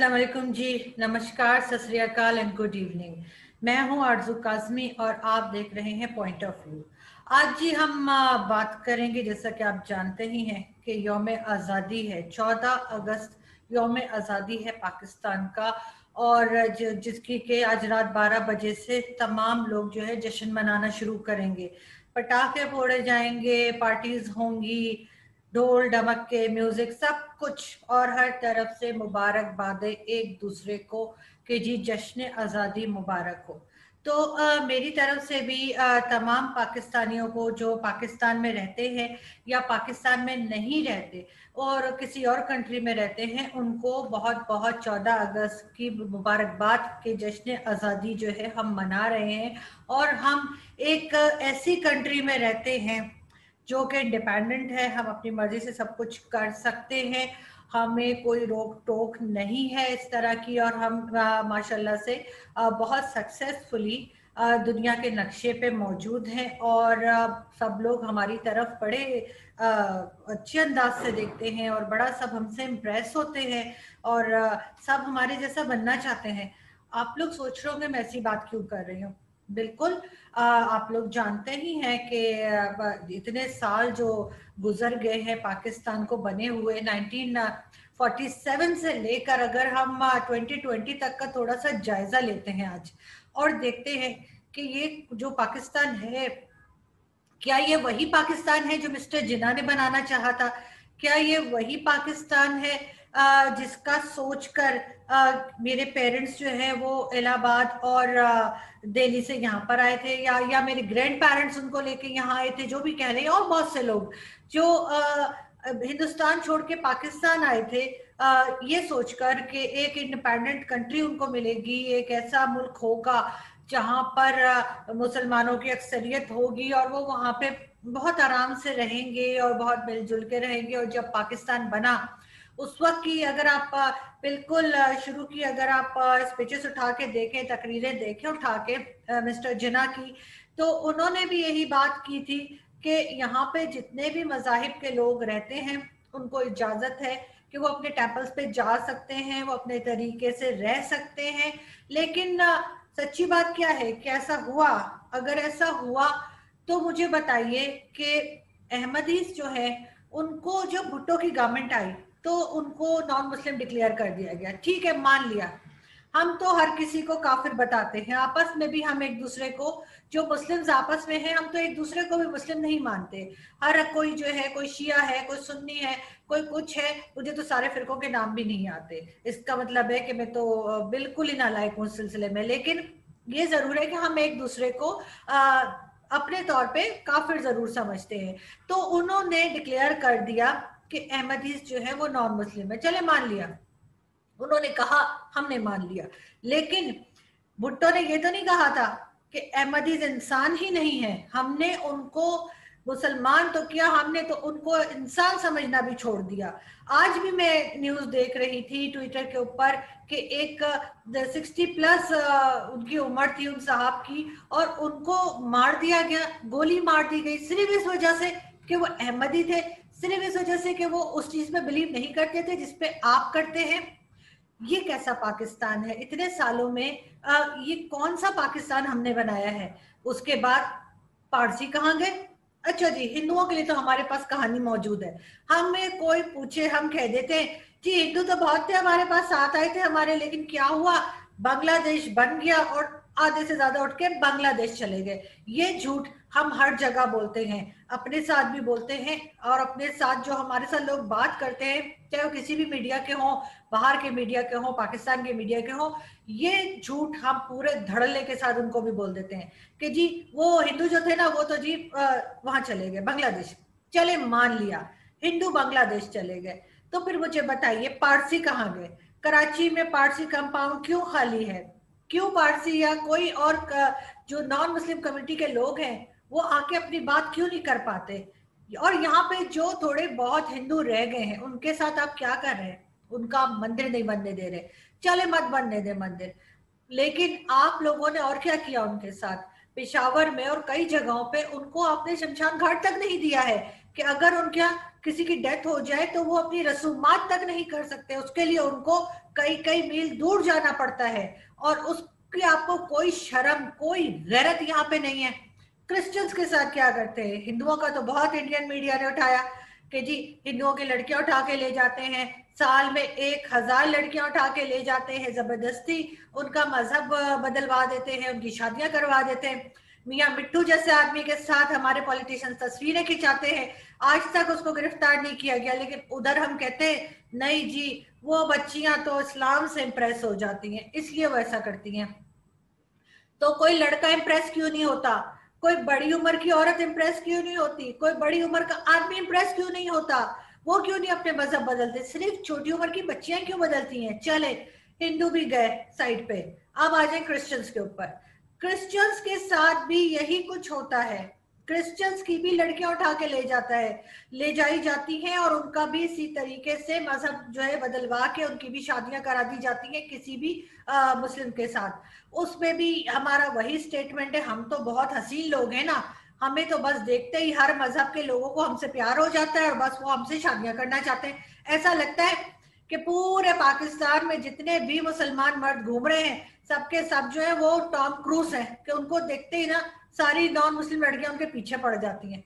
अस्सलाम वालेकुम जी, नमस्कार, सत श्री अकाल एंड गुड इवनिंग। मैं हूं आरजू काज़मी और आप देख रहे हैं पॉइंट ऑफ व्यू। आज जी हम बात करेंगे, जैसा कि आप जानते ही हैं कि यौम आज़ादी है, 14 अगस्त यौम आज़ादी है पाकिस्तान का। और जिसकी के आज रात 12 बजे से तमाम लोग जो है जश्न मनाना शुरू करेंगे। पटाखे फोड़े जाएंगे, पार्टीज होंगी, ढोल ढमक्के, म्यूजिक, सब कुछ, और हर तरफ से मुबारकबादें एक दूसरे को कि जी जश्न आज़ादी मुबारक हो। तो मेरी तरफ से भी तमाम पाकिस्तानियों को जो पाकिस्तान में रहते हैं या पाकिस्तान में नहीं रहते और किसी और कंट्री में रहते हैं, उनको बहुत बहुत 14 अगस्त की मुबारकबाद के जश्न आज़ादी जो है हम मना रहे हैं। और हम एक ऐसी कंट्री में रहते हैं जो कि इंडिपेंडेंट है, हम अपनी मर्जी से सब कुछ कर सकते हैं, हमें कोई रोक टोक नहीं है इस तरह की। और हम माशाल्लाह से बहुत सक्सेसफुली दुनिया के नक्शे पे मौजूद हैं और सब लोग हमारी तरफ बड़े अच्छे अंदाज से देखते हैं और बड़ा सब हमसे इम्प्रेस होते हैं और सब हमारे जैसा बनना चाहते हैं। आप लोग सोच रहे होंगे मैं ऐसी बात क्यों कर रही हूँ। बिल्कुल, आप लोग जानते ही हैं कि इतने साल जो गुजर गए हैं पाकिस्तान को बने हुए, 1947 से लेकर अगर हम 2020 तक का थोड़ा सा जायजा लेते हैं आज और देखते हैं कि ये जो पाकिस्तान है, क्या ये वही पाकिस्तान है जो मिस्टर जिन्ना ने बनाना चाहा था? क्या ये वही पाकिस्तान है जिसका सोचकर मेरे पेरेंट्स जो है वो इलाहाबाद और दिल्ली से यहाँ पर आए थे, या मेरे ग्रैंड पेरेंट्स उनको लेके यहाँ आए थे, जो भी कह रहे हैं, और बहुत से लोग जो हिंदुस्तान छोड़ के पाकिस्तान आए थे ये सोचकर कि एक इंडिपेंडेंट कंट्री उनको मिलेगी, एक ऐसा मुल्क होगा जहाँ पर मुसलमानों की अक्सरियत होगी और वो वहाँ पे बहुत आराम से रहेंगे और बहुत मिलजुल के रहेंगे। और जब पाकिस्तान बना उस वक्त की अगर आप बिल्कुल शुरू की अगर आप स्पीचेस उठा के देखें, तकरीरें देखें उठा के मिस्टर जिन्ना की, तो उन्होंने भी यही बात की थी कि यहाँ पे जितने भी मजाहिब के लोग रहते हैं उनको इजाजत है कि वो अपने टेम्पल्स पे जा सकते हैं, वो अपने तरीके से रह सकते हैं। लेकिन सच्ची बात क्या है कि ऐसा हुआ? अगर ऐसा हुआ तो मुझे बताइए कि अहमदीस जो है उनको, जो भुट्टो की गवर्नमेंट आई तो उनको नॉन मुस्लिम डिक्लेयर कर दिया गया, ठीक है, मान लिया। हम तो हर किसी को काफिर बताते हैं, आपस में भी हम एक दूसरे को, जो मुस्लिम्स आपस में हैं, हम तो एक दूसरे को भी मुस्लिम नहीं मानते। हर कोई जो है, कोई शिया है, कोई सुन्नी है, कोई कुछ है, मुझे तो सारे फिरकों के नाम भी नहीं आते। इसका मतलब है कि मैं तो बिल्कुल ही नालायक हूँ इस सिलसिले में। लेकिन ये जरूर है कि हम एक दूसरे को अपने तौर पे काफिर जरूर समझते हैं। तो उन्होंने डिक्लेयर कर दिया कि अहमदीस जो है वो नॉन मुस्लिम है। चले मान लिया, उन्होंने कहा, हमने मान लिया। लेकिन भुट्टो ने ये तो नहीं कहा था कि अहमदीज इंसान ही नहीं है। हमने उनको मुसलमान तो किया, हमने तो उनको इंसान समझना भी छोड़ दिया। आज भी मैं न्यूज देख रही थी ट्विटर के ऊपर कि एक 60+ उनकी उम्र थी उन साहब की, और उनको मार दिया गया, गोली मार दी गई सिर्फ इस वजह से कि वो अहमदी थे, सिर्फ इस वजह से कि वो उस चीज में बिलीव नहीं करते थे जिसपे आप करते हैं। ये कैसा पाकिस्तान है इतने सालों में? ये कौन सा पाकिस्तान हमने बनाया है? उसके बाद पारसी कहाँ गए? अच्छा जी, हिंदुओं के लिए तो हमारे पास कहानी मौजूद है। हमें कोई पूछे हम कह देते हैं जी हिंदू तो बहुत थे हमारे पास, साथ आए थे हमारे, लेकिन क्या हुआ, बांग्लादेश बन गया और आधे से ज्यादा उठ के बांग्लादेश चले गए। ये झूठ हम हर जगह बोलते हैं, अपने साथ भी बोलते हैं, और अपने साथ जो हमारे साथ लोग बात करते हैं, चाहे वो किसी भी मीडिया के हों, बाहर के मीडिया के हों, पाकिस्तान के मीडिया के हों, ये झूठ हम पूरे धड़ल्ले के साथ उनको भी बोल देते हैं कि जी वो हिंदू जो थे ना वो तो जी वहां चले गए बांग्लादेश। चले मान लिया हिंदू बांग्लादेश चले गए, तो फिर मुझे बताइए पारसी कहाँ गए? कराची में पारसी कंपाउंड क्यों खाली है? क्यों पारसी या कोई और जो नॉन मुस्लिम कम्युनिटी के लोग हैं वो आके अपनी बात क्यों नहीं कर पाते? और यहाँ पे जो थोड़े बहुत हिंदू रह गए हैं उनके साथ आप क्या कर रहे हैं? उनका मंदिर नहीं बनने दे रहे, चले मत बनने दे मंदिर। लेकिन आप लोगों ने और क्या किया उनके साथ? पेशावर में और कई जगहों पे उनको आपने शमशान घाट तक नहीं दिया है कि अगर उनके यहाँ किसी की डेथ हो जाए तो वो अपनी रसूमात तक नहीं कर सकते, उसके लिए उनको कई कई मील दूर जाना पड़ता है, और उसकी आपको कोई शर्म, कोई गैरत यहाँ पे नहीं है। क्रिश्चियंस के साथ क्या करते हैं, हिंदुओं का तो बहुत इंडियन मीडिया ने उठाया कि जी हिंदुओं की लड़कियां उठा के ले जाते हैं, साल में 1000 लड़कियां उठा के ले जाते हैं, जबरदस्ती उनका मजहब बदलवा देते हैं, उनकी शादियां करवा देते हैं। मियां मिट्टू जैसे आदमी के साथ हमारे पॉलिटिशियंस तस्वीरें खिंचाते हैं, आज तक उसको गिरफ्तार नहीं किया गया, लेकिन उधर हम कहते हैं नहीं जी वो बच्चियां तो इस्लाम से इंप्रेस हो जाती हैं इसलिए वो ऐसा करती हैं। तो कोई लड़का इंप्रेस क्यों नहीं होता, कोई बड़ी उम्र की औरत इंप्रेस क्यों नहीं होती, कोई बड़ी उम्र का आदमी इंप्रेस क्यों नहीं होता, वो क्यों नहीं अपने मजहब बदलते, सिर्फ छोटी उम्र की बच्चियां क्यों बदलती हैं। चले हिंदू भी गए साइड पे, अब आ जाए क्रिश्चियंस के ऊपर। क्रिश्चियंस के साथ भी यही कुछ होता है, क्रिश्चियंस की भी लड़कियां उठा के ले जाता है, ले जाई जाती हैं, और उनका भी इसी तरीके से मजहब जो है बदलवा के उनकी भी शादियां करा दी जाती हैं किसी भी मुस्लिम के साथ। उसमें भी हमारा वही स्टेटमेंट है, हम तो बहुत हसीन लोग हैं ना, हमें तो बस देखते ही हर मजहब के लोगों को हमसे प्यार हो जाता है और बस वो हमसे शादियां करना चाहते हैं। ऐसा लगता है कि पूरे पाकिस्तान में जितने भी मुसलमान मर्द घूम रहे हैं सबके सब जो है वो टॉम क्रूज है, कि उनको देखते ही ना सारी नॉन मुस्लिम लड़कियां उनके पीछे पड़ जाती हैं।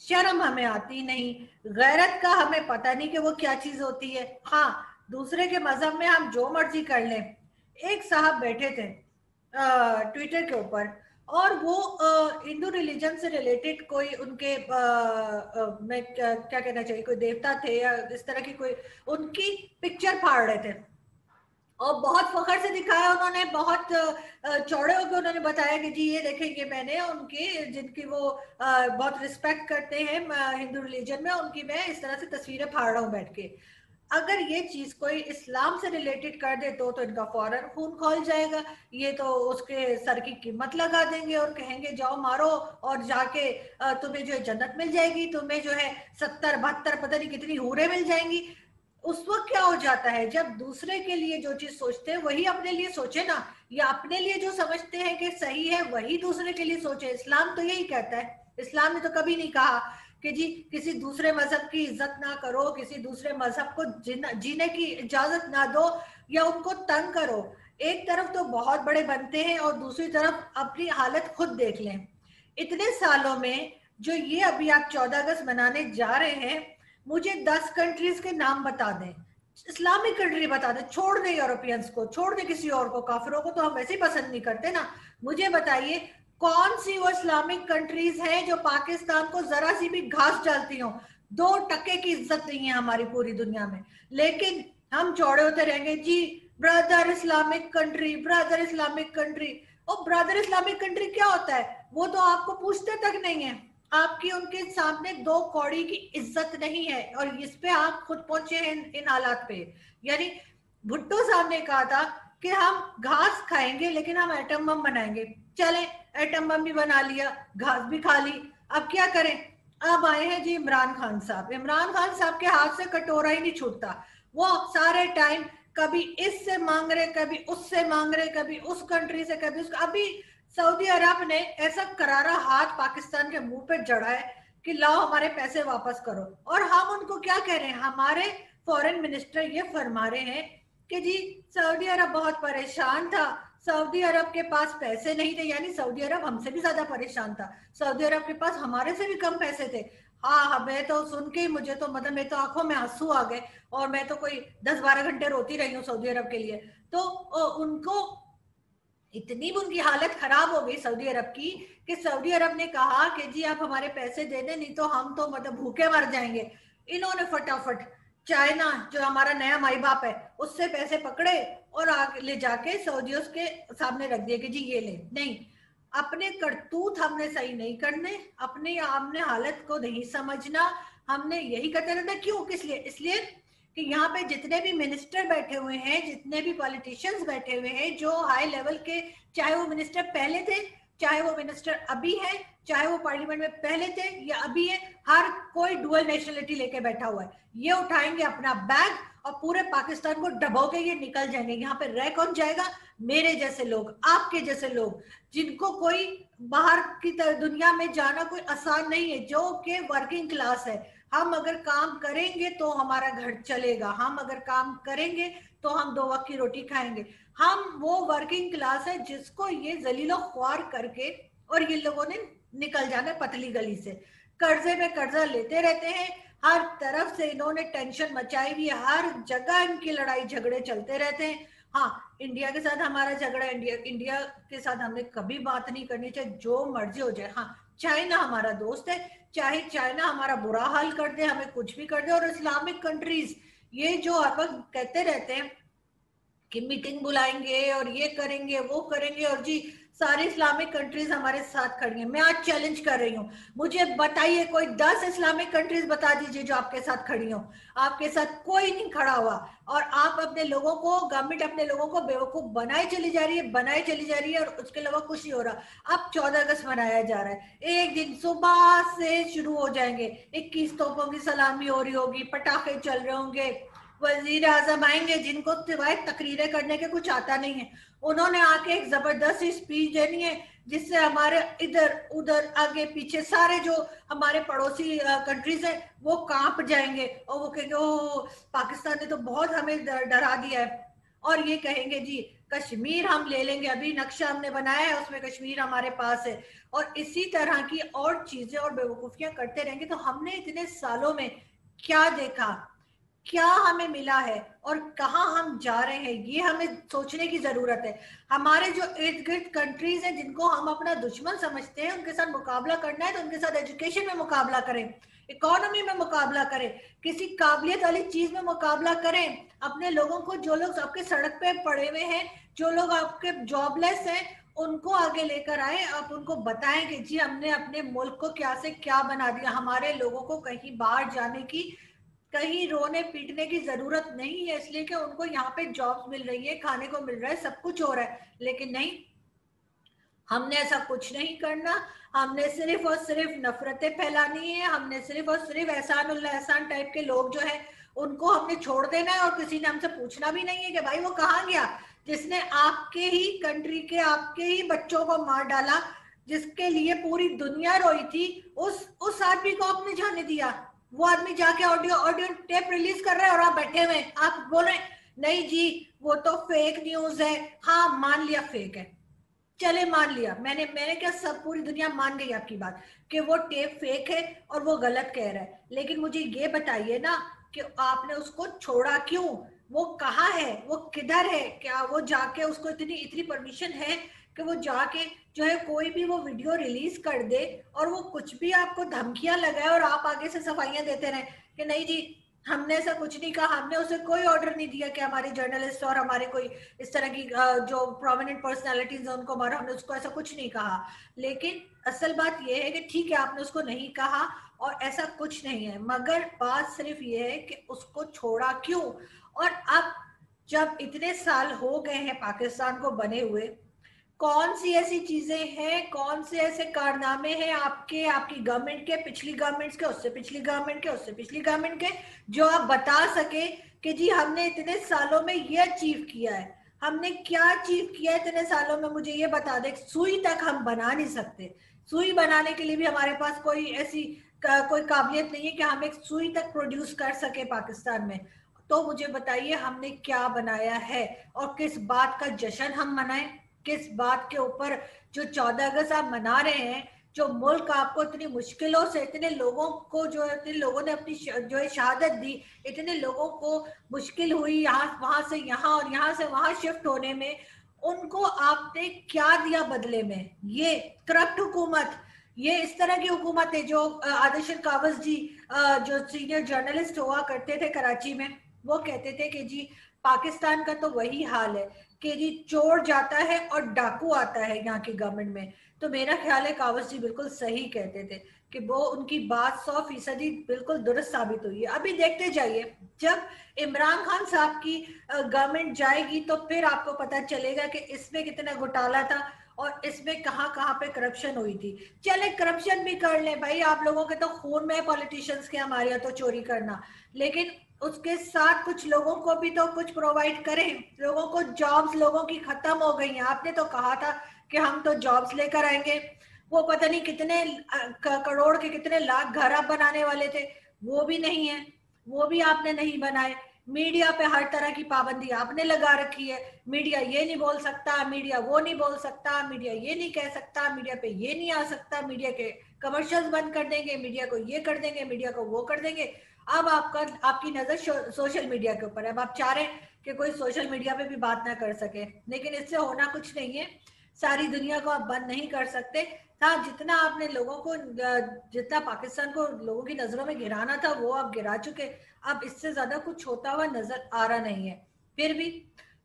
शर्म हमें आती नहीं, गैरत का हमें पता नहीं कि वो क्या चीज होती है। हाँ, दूसरे के मजहब में हम जो मर्जी कर लें। एक साहब बैठे थे ट्विटर के ऊपर, और वो हिंदू रिलीजन से रिलेटेड कोई उनके मैं क्या कहना चाहिए, कोई देवता थे या इस तरह की कोई उनकी पिक्चर फाड़ रहे थे, और बहुत फखर से दिखाया उन्होंने, बहुत चौड़े होकर उन्होंने बताया कि जी ये देखें कि मैंने उनकी जिनकी वो बहुत रिस्पेक्ट करते हैं हिंदू रिलीजन में, उनकी मैं इस तरह से तस्वीरें फाड़ रहा हूँ बैठ के। अगर ये चीज कोई इस्लाम से रिलेटेड कर दे तो इनका फौरन खून खौल जाएगा, ये तो उसके सर की कीमत लगा देंगे और कहेंगे जाओ मारो और जाके तुम्हें जो है जन्नत मिल जाएगी, तुम्हें जो है 70 72 पता नहीं कितनी हूरें मिल जाएंगी। उस वक्त क्या हो जाता है, जब दूसरे के लिए जो चीज सोचते हैं वही अपने लिए सोचे ना, या अपने लिए जो समझते हैं कि सही है वही दूसरे के लिए सोचे। इस्लाम तो यही कहता है, इस्लाम ने तो कभी नहीं कहा कि जी किसी दूसरे मजहब की इज्जत ना करो, किसी दूसरे मजहब को जीने की इजाजत ना दो या उनको तंग करो। एक तरफ तो बहुत बड़े बनते हैं और दूसरी तरफ अपनी हालत खुद देख लें। इतने सालों में जो ये अभी आप 14 अगस्त मनाने जा रहे हैं, मुझे 10 कंट्रीज के नाम बता दें, इस्लामिक कंट्री बता दें, छोड़ दें यूरोपियंस को, छोड़ दें किसी और को, काफिरों को तो हम वैसे ही पसंद नहीं करते ना। मुझे बताइए कौन सी वो इस्लामिक कंट्रीज हैं जो पाकिस्तान को जरा सी भी घास डालती हो। 2% की इज्जत नहीं है हमारी पूरी दुनिया में, लेकिन हम चौड़े होते रहेंगे जी brother Islamic country, brother Islamic country. और ब्रदर इस्लामिक कंट्री क्या होता है वो तो आपको पूछते तक नहीं है, आपकी उनके सामने 2 कौड़ी की इज्जत नहीं है, और इस पे आप खुद पहुंचे हैं इन हालात पे। यानी भुट्टो साहब ने कहा था कि हम घास खाएंगे लेकिन हम एटम बम बनाएंगे, चले एटम बम भी बना लिया, घास भी खा ली, अब क्या करें। अब आए हैं जी इमरान खान साहब, इमरान खान साहब के हाथ से कटोरा ही नहीं छूटता, वो सारे टाइम कभी इससे मांग रहे, कभी उससे मांग रहे, कभी उस कंट्री से, कभी उस, अभी सऊदी अरब ने ऐसा करारा हाथ पाकिस्तान के मुंह पे जड़ा है कि लाओ हमारे पैसे वापस करो, और हम उनको क्या कह रहे हैं, हमारे फॉरेन मिनिस्टर ये फरमा रहे हैं कि जी सऊदी अरब बहुत परेशान था, सऊदी अरब के पास पैसे नहीं थे, यानी सऊदी अरब हमसे भी ज्यादा परेशान था, सऊदी अरब के पास हमारे से भी कम पैसे थे। हाँ, मैं तो सुन के मुझे तो मतलब मेरे तो आंखों में आंसू आ गए, और मैं तो कोई 10 12 घंटे रोती रही हूँ सऊदी अरब के लिए। तो उनको इतनी उनकी हालत खराब हो गई सऊदी अरब की कि सऊदी अरब ने कहा कि जी आप हमारे पैसे दे दें, नहीं तो हम तो मतलब भूखे मर जाएंगे। इन्होंने फटाफट चाइना जो हमारा नया माई बाप है उससे पैसे पकड़े और आगे ले जाके सऊदियों के सामने रख दिए कि जी ये ले। नहीं, अपने करतूत हमने सही नहीं करने, अपने हमने हालत को नहीं समझना, हमने यही करते रहना। क्यों, किस लिए? इसलिए कि यहाँ पे जितने भी मिनिस्टर बैठे हुए हैं, जितने भी पॉलिटिशियंस बैठे हुए हैं जो हाई लेवल के, चाहे वो मिनिस्टर पहले थे चाहे वो मिनिस्टर अभी है, चाहे वो पार्लियामेंट में पहले थे या अभी है, हर कोई डुअल नेशनलिटी लेके बैठा हुआ है। ये उठाएंगे अपना बैग और पूरे पाकिस्तान को डबो के ये निकल जाएंगे। यहाँ पे रह कौन जाएगा? मेरे जैसे लोग, आपके जैसे लोग, जिनको कोई बाहर की दुनिया में जाना कोई आसान नहीं है, जो कि वर्किंग क्लास है। हम अगर काम करेंगे तो हमारा घर चलेगा, हम अगर काम करेंगे तो हम 2 वक्त की रोटी खाएंगे। हम वो वर्किंग क्लास है जिसको ये जलीलो ख्वार करके और ये लोगों ने निकल जाना पतली गली से। कर्जे पे कर्जा लेते रहते हैं, हर तरफ से इन्होंने टेंशन मचाई हुई है, हर जगह इनकी लड़ाई झगड़े चलते रहते हैं। हाँ, इंडिया के साथ हमारा झगड़ा, इंडिया के साथ हमने कभी बात नहीं करनी चाहिए, जो मर्जी हो जाए। हाँ, चाइना हमारा दोस्त है, चाहे चाइना हमारा बुरा हाल कर दे, हमें कुछ भी कर दे। और इस्लामिक कंट्रीज ये जो हर वक्त कहते रहते हैं कि मीटिंग बुलाएंगे और ये करेंगे वो करेंगे, और जी सारी इस्लामिक कंट्रीज हमारे साथ खड़ी हैं। मैं आज चैलेंज कर रही हूँ, मुझे बताइए कोई 10 इस्लामिक कंट्रीज बता दीजिए जो आपके साथ खड़ी हो। आपके साथ कोई नहीं खड़ा हुआ, और आप अपने लोगों को, गवर्नमेंट अपने लोगों को बेवकूफ बनाए चली जा रही है, बनाए चली जा रही है, और उसके अलावा कुछ नहीं हो रहा। अब 14 अगस्त मनाया जा रहा है, एक दिन सुबह से शुरू हो जाएंगे, 21 तोपों की सलामी हो रही होगी, पटाखे चल रहे होंगे, वजीर आजम आएंगे जिनको सिवाय तकरीरें करने के कुछ आता नहीं है। उन्होंने आके एक जबरदस्त स्पीच देनी है जिससे हमारे इधर उधर आगे पीछे सारे जो हमारे पड़ोसी कंट्रीज है वो कांप जाएंगे, और वो कहेंगे ओ पाकिस्तान ने तो बहुत हमें डरा दिया है। और ये कहेंगे जी कश्मीर हम ले लेंगे, अभी नक्शा हमने बनाया है उसमें कश्मीर हमारे पास है। और इसी तरह की और चीजें और बेवकूफियां करते रहेंगे। तो हमने इतने सालों में क्या देखा, क्या हमें मिला है और कहाँ हम जा रहे हैं, ये हमें सोचने की जरूरत है। हमारे जो इर्द गिर्द कंट्रीज हैं जिनको हम अपना दुश्मन समझते हैं, उनके साथ मुकाबला करना है तो उनके साथ एजुकेशन में मुकाबला करें, इकोनॉमी में मुकाबला करें, किसी काबिलियत वाली चीज में मुकाबला करें। अपने लोगों को, जो लोग आपके सड़क पे पड़े हुए हैं, जो लोग आपके जॉबलेस हैं, उनको आगे लेकर आए। आप उनको बताएं कि जी हमने अपने मुल्क को क्या से क्या बना दिया। हमारे लोगों को कहीं बाहर जाने की, कहीं रोने पीटने की जरूरत नहीं है, इसलिए कि उनको यहाँ पे जॉब्स मिल रही है, खाने को मिल रहा है, सब कुछ हो रहा है। लेकिन नहीं, हमने ऐसा कुछ नहीं करना। हमने सिर्फ और सिर्फ नफरतें फैलानी है, हमने सिर्फ और सिर्फ एहसान उल्ला एहसान टाइप के लोग जो है उनको हमने छोड़ देना है। और किसी ने हमसे पूछना भी नहीं है कि भाई वो कहाँ गया जिसने आपके ही कंट्री के, आपके ही बच्चों को मार डाला, जिसके लिए पूरी दुनिया रोई थी। उस आदमी को आपने जाने दिया। वो आदमी जाके ऑडियो ऑडियो टेप रिलीज कर रहा है और आप बैठे हुए, आप बोल रहे नहीं जी वो तो फेक न्यूज है। हाँ, मान लिया फेक है, चले मान लिया, मैंने क्या, सब पूरी दुनिया मान गई आपकी बात कि वो टेप फेक है और वो गलत कह रहा है। लेकिन मुझे ये बताइए ना कि आपने उसको छोड़ा क्यों? वो कहाँ है, वो किधर है? क्या वो जाके, उसको इतनी इतनी परमिशन है कि वो जाके जो है कोई भी वो वीडियो रिलीज कर दे और वो कुछ भी आपको धमकियां लगाए और आप आगे से सफाइयां देते रहे कि नहीं जी हमने ऐसा कुछ नहीं कहा, हमने उसे कोई ऑर्डर नहीं दिया कि हमारे जर्नलिस्ट और हमारे कोई इस तरह की जो प्रोमिनेंट पर्सनालिटीज है उनको मारो, हमने उसको ऐसा कुछ नहीं कहा। लेकिन असल बात यह है कि ठीक है आपने उसको नहीं कहा और ऐसा कुछ नहीं है, मगर बात सिर्फ ये है कि उसको छोड़ा क्यों? और अब जब इतने साल हो गए हैं पाकिस्तान को बने हुए, कौन सी ऐसी चीजें हैं, कौन से ऐसे कारनामे हैं आपके, आपकी गवर्नमेंट के, पिछली गवर्नमेंट्स के, उससे पिछली गवर्नमेंट के, उससे पिछली गवर्नमेंट के, जो आप बता सके कि जी हमने इतने सालों में ये अचीव किया है? हमने क्या अचीव किया है इतने सालों में? मुझे ये बता दे। सुई तक हम बना नहीं सकते, सुई बनाने के लिए भी हमारे पास कोई ऐसी कोई काबिलियत नहीं है कि हम एक सुई तक प्रोड्यूस कर सके पाकिस्तान में। तो मुझे बताइए हमने क्या बनाया है और किस बात का जश्न हम मनाएं, किस बात के ऊपर? जो 14 अगस्त आप मना रहे हैं, जो मुल्क आपको इतनी मुश्किलों से, इतने लोगों को, जो इतने लोगों ने अपनी जो है शहादत दी, इतने लोगों को मुश्किल हुई यहाँ वहां से यहाँ और यहाँ से वहां शिफ्ट होने में, उनको आपने क्या दिया बदले में? ये करप्ट हुकूमत, ये इस तरह की हुकूमत है जो आदिशर कावस जी जो सीनियर जर्नलिस्ट हुआ करते थे कराची में, वो कहते थे कि जी पाकिस्तान का तो वही हाल है कि जी चोर जाता है और डाकू आता है यहाँ की गवर्नमेंट में। तो मेरा ख्याल है कावस जी बिल्कुल सही कहते थे कि वो, उनकी बात 100% बिल्कुल दुरुस्त साबित हुई है। अभी देखते जाइए, जब इमरान खान साहब की गवर्नमेंट जाएगी तो फिर आपको पता चलेगा कि इसमें कितना घोटाला था और इसमें कहाँ कहाँ पे करप्शन हुई थी। चले करप्शन भी कर ले भाई, आप लोगों के तो खून में पॉलिटिशियंस के, हमारे यहाँ तो चोरी करना, लेकिन उसके साथ कुछ लोगों को भी तो कुछ प्रोवाइड करें। लोगों को जॉब्स लोगों की खत्म हो गई हैं। आपने तो कहा था कि हम तो जॉब्स लेकर आएंगे, वो पता नहीं कितने करोड़ के कितने लाख घर आप बनाने वाले थे, वो भी नहीं है, वो भी आपने नहीं बनाए। मीडिया पे हर तरह की पाबंदी आपने लगा रखी है, मीडिया ये नहीं बोल सकता, मीडिया वो नहीं बोल सकता, मीडिया ये नहीं कह सकता, मीडिया पे ये नहीं आ सकता, मीडिया के कमर्शियल्स बंद कर देंगे, मीडिया को ये कर देंगे, मीडिया को वो कर देंगे। अब आपकी नजर सोशल मीडिया के ऊपर है। अब आप चाह रहे हैं कि कोई सोशल मीडिया पे भी बात ना कर सके, लेकिन इससे होना कुछ नहीं है। सारी दुनिया को आप बंद नहीं कर सकते। हाँ, जितना आपने लोगों को, जितना पाकिस्तान को लोगों की नजरों में गिराना था वो आप गिरा चुके। अब इससे ज्यादा कुछ होता हुआ नजर आ रहा नहीं है। फिर भी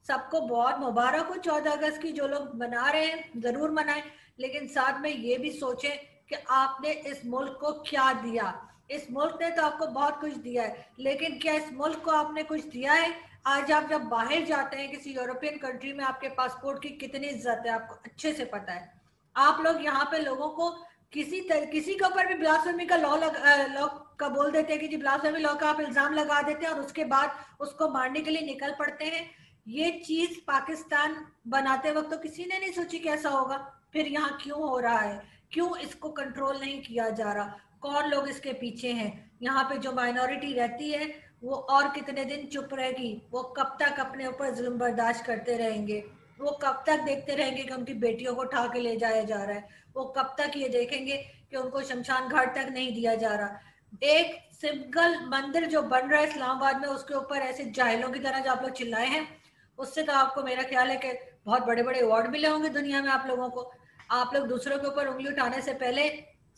सबको बहुत मुबारक हो 14 अगस्त की। जो लोग मना रहे हैं जरूर मनाएं, लेकिन साथ में ये भी सोचें कि आपने इस मुल्क को क्या दिया। इस मुल्क ने तो आपको बहुत कुछ दिया है, लेकिन क्या इस मुल्क को आपने कुछ दिया है? आज आप जब बाहर जाते हैं किसी यूरोपियन कंट्री में, आपके पासपोर्ट की कितनी इज्जत है आपको अच्छे से पता है। आप लोग यहाँ पे लोगों को किसी के ऊपर भी ब्लास्फेमी का लॉ का बोल देते हैं कि जी ब्लास्फेमी लॉ का आप इल्जाम लगा देते हैं और उसके बाद उसको मारने के लिए निकल पड़ते हैं। ये चीज पाकिस्तान बनाते वक्त तो किसी ने नहीं सोची कि ऐसा होगा। फिर यहाँ क्यों हो रहा है? क्यों इसको कंट्रोल नहीं किया जा रहा? कौन लोग इसके पीछे हैं? यहाँ पे जो माइनॉरिटी रहती है वो और कितने दिन चुप रहेगी? वो कब तक अपने ऊपर जुल्म बर्दाश्त करते रहेंगे? वो कब तक देखते रहेंगे कि उनकी बेटियों को उठा के ले जाया जा रहा है? वो कब तक ये देखेंगे कि उनको शमशान घाट तक नहीं दिया जा रहा? एक सिंगल मंदिर जो बन रहा है इस्लामाबाद में, उसके ऊपर ऐसे जाहिलों की तरह जो आप लोग चिल्लाए हैं, उससे तो आपको मेरा ख्याल है कि बहुत बड़े बड़े अवार्ड मिले होंगे दुनिया में आप लोगों को। आप लोग दूसरों के ऊपर उंगली उठाने से पहले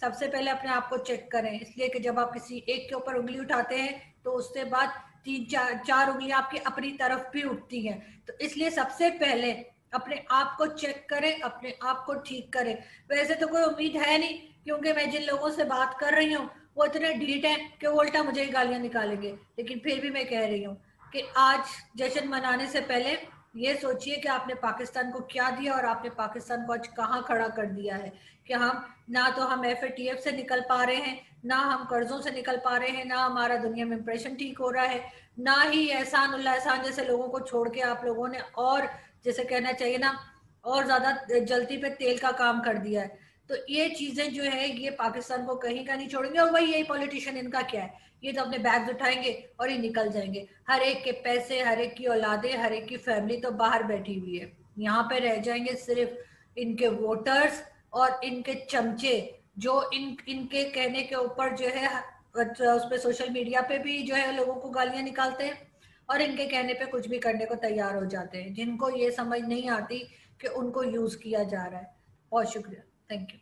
सबसे पहले अपने आप को चेक करें, इसलिए कि जब आप किसी एक के ऊपर उंगली उठाते हैं तो उसके बाद तीन चार उंगलियां आपकी अपनी तरफ भी उठती हैं। तो इसलिए सबसे पहले अपने आप को चेक करें, अपने आप को ठीक करें। वैसे तो कोई उम्मीद है नहीं, क्योंकि मैं जिन लोगों से बात कर रही हूँ वो इतने ढीठ हैं कि वो उल्टा मुझे ही गालियां निकालेंगे। लेकिन फिर भी मैं कह रही हूँ कि आज जश्न मनाने से पहले ये सोचिए कि आपने पाकिस्तान को क्या दिया और आपने पाकिस्तान को आज कहाँ खड़ा कर दिया है। कि हम ना तो हम FATF से निकल पा रहे हैं, ना हम कर्जों से निकल पा रहे हैं, ना हमारा दुनिया में इंप्रेशन ठीक हो रहा है, ना ही एहसान उल्ला एहसान जैसे लोगों को छोड़ के आप लोगों ने और जैसे कहना चाहिए ना और ज्यादा जलती पे तेल का काम कर दिया है। तो ये चीजें जो है ये पाकिस्तान को कहीं का नहीं छोड़ेंगे। और वही यही पॉलिटिशियन इनका क्या है, ये तो अपने बैग्स उठाएंगे और ये निकल जाएंगे। हर एक के पैसे, हर एक की औलादे, हर एक की फैमिली तो बाहर बैठी हुई है। यहाँ पे रह जाएंगे सिर्फ इनके वोटर्स और इनके चमचे, जो इनके कहने के ऊपर जो है उस पे सोशल मीडिया पे भी जो है लोगों को गालियां निकालते हैं और इनके कहने पे कुछ भी करने को तैयार हो जाते हैं, जिनको ये समझ नहीं आती कि उनको यूज किया जा रहा है। बहुत शुक्रिया, थैंक यू।